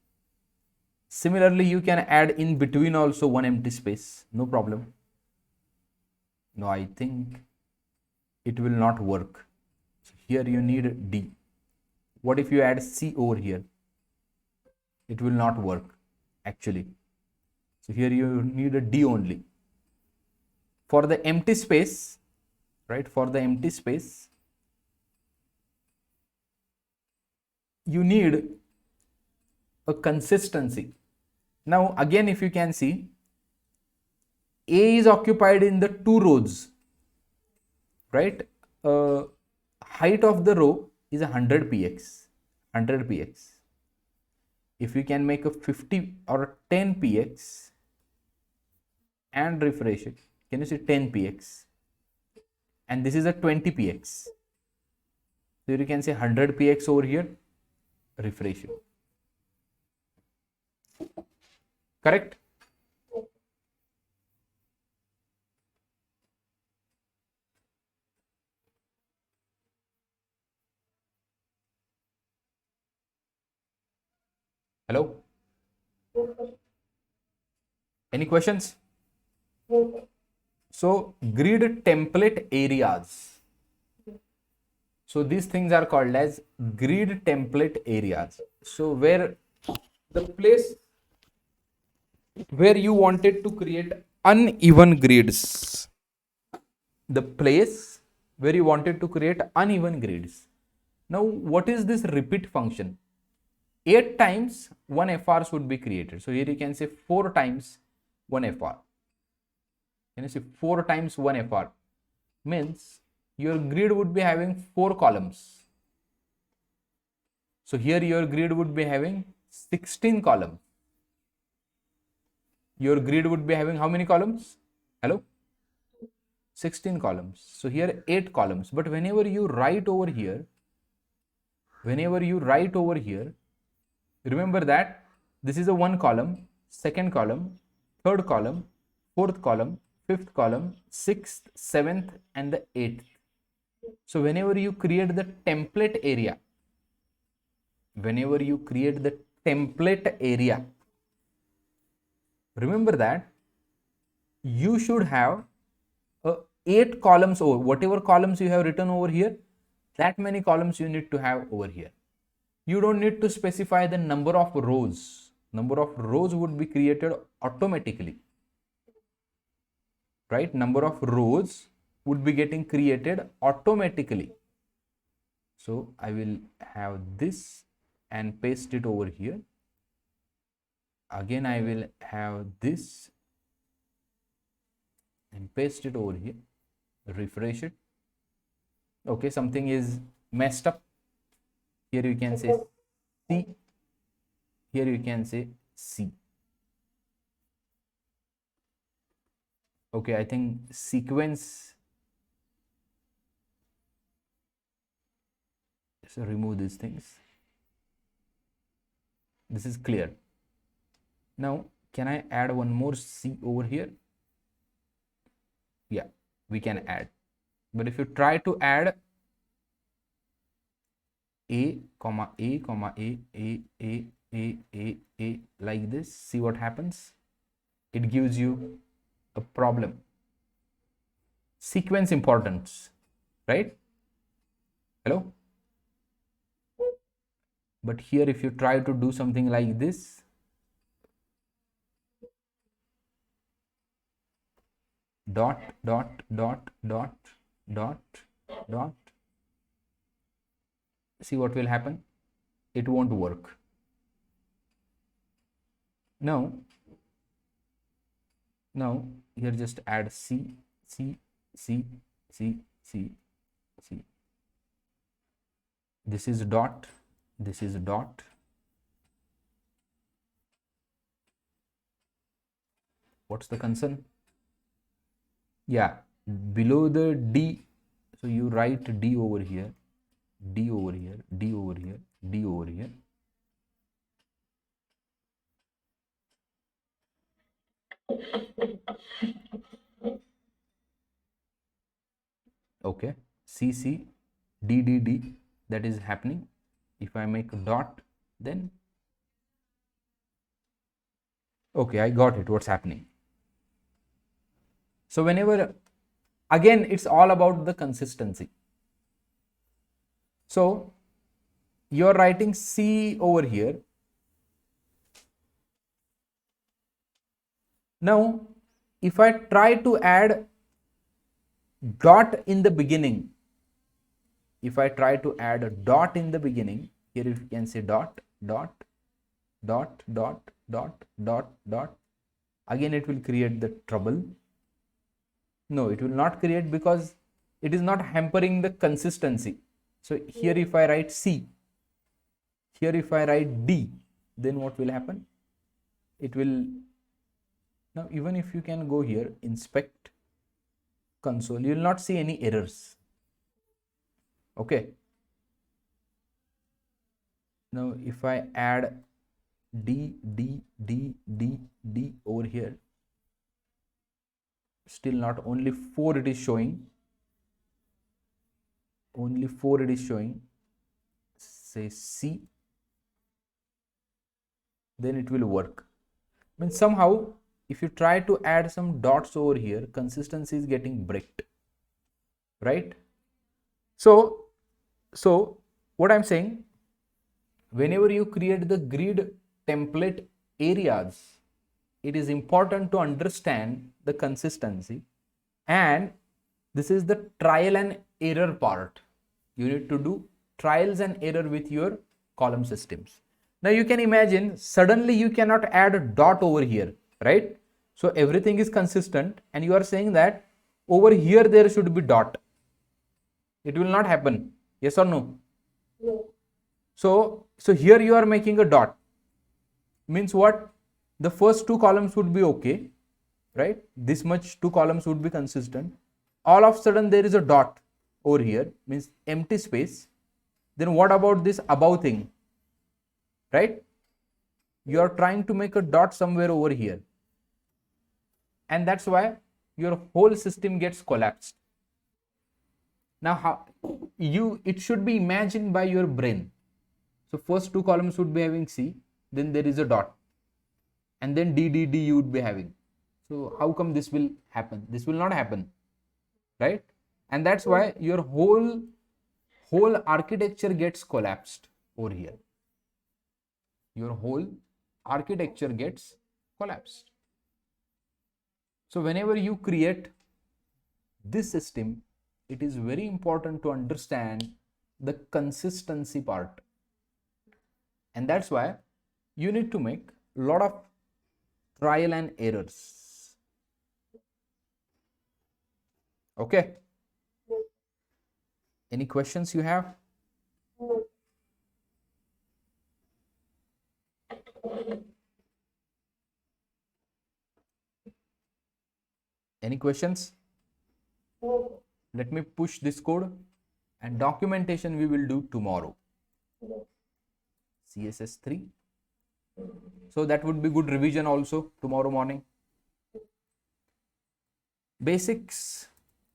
Similarly, you can add in between also one empty space. No problem. No, I think it will not work. So here you need D. What if you add C over here? It will not work actually. So here you need a D only. For the empty space, right? For the empty space, you need a consistency. Now again, if you can see, A is occupied in the 2 rows, right? Height of the row is 100 px, 100 px. If you can make a 50 or 10 px and refresh it, can you see 10 px? And this is a 20 px. So you can say 100 px over here, refresh it. Correct? Hello? Any questions? So grid template areas. So these things are called as grid template areas. So where the place where you wanted to create uneven grids. The place where you wanted to create uneven grids. Now what is this repeat function? 8 times 1 FRs would be created. So here you can say 4 times 1 FR. Can you see 4 times 1 FR? Means your grid would be having 4 columns. So here your grid would be having 16 columns. Your grid would be having how many columns? Hello? 16 columns. So here 8 columns. But whenever you write over here, remember that this is a 1 column second column, third column, fourth column, fifth column, sixth, seventh, and the eighth. So whenever you create the template area, remember that you should have 8 columns over whatever columns you have written over here, that many columns you need to have over here. You don't need to specify the number of rows. Number of rows would be created automatically, right? Number of rows would be getting created automatically. So I will have this and paste it over here. Again I will have this and paste it over here. Refresh it. Okay, something is messed up. Here you can say C. Here you can say C. Okay, I think sequence. So remove these things. This is clear. Now, can I add one more C over here? Yeah, we can add. But if you try to add A, comma A, comma A, like this, see what happens? It gives you a problem. Sequence importance, right? Hello? But here if you try to do something like this, dot, see what will happen? It won't work. Now here just add C. This is dot, this is dot. What's the concern? Yeah, below the D, so you write D over here, D over here, D over here, D over here. Okay, CC, D, that is happening. If I make a dot, then okay, I got it, what's happening. So whenever, again, it's all about the consistency. So you're writing C over here. Now, if I try to add dot in the beginning, if I try to add a dot in the beginning, here you can say dot, again it will create the trouble. No, it will not create because it is not hampering the consistency. So here if I write C, here if I write D, then what will happen? It will, now even if you can go here, inspect console, you will not see any errors. Okay. Now if I add D over here, still not, only 4 it is showing. Only 4 it is showing. Say C, then it will work. I mean, somehow if you try to add some dots over here, consistency is getting bricked, right? So what I'm saying, whenever you create the grid template areas, it is important to understand the consistency, and this is the trial and error part. You need to do trials and error with your column systems. Now you can imagine suddenly you cannot add a dot over here, right? So everything is consistent and you are saying that over here there should be dot. It will not happen. Yes or no? No. So here you are making a dot. Means what? The first 2 columns would be okay, right? This much 2 columns would be consistent. All of a sudden there is a dot over here, means empty space. Then what about this above thing, right? you are trying to make a dot somewhere over here, and that's why your whole system gets collapsed. Now how it should be imagined by your brain. So first two columns would be having C, then there is a dot, and then D D D you would be having. So how come this will happen? This will not happen, right? And that's why your whole architecture gets collapsed over here. Your whole architecture gets collapsed. So whenever you create this system, it is very important to understand the consistency part. And that's why you need to make a lot of trial and errors. Okay? Any questions you have? Any questions? Let me push this code, and documentation we will do tomorrow. CSS3. So that would be good revision also tomorrow morning. Basics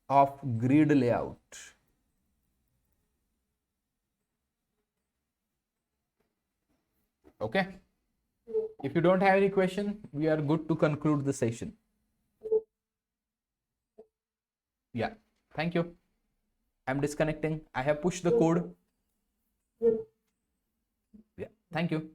of grid layout. Okay. If you don't have any question, we are good to conclude the session. Yeah. Thank you. I'm disconnecting. I have pushed the code. Yeah. Thank you.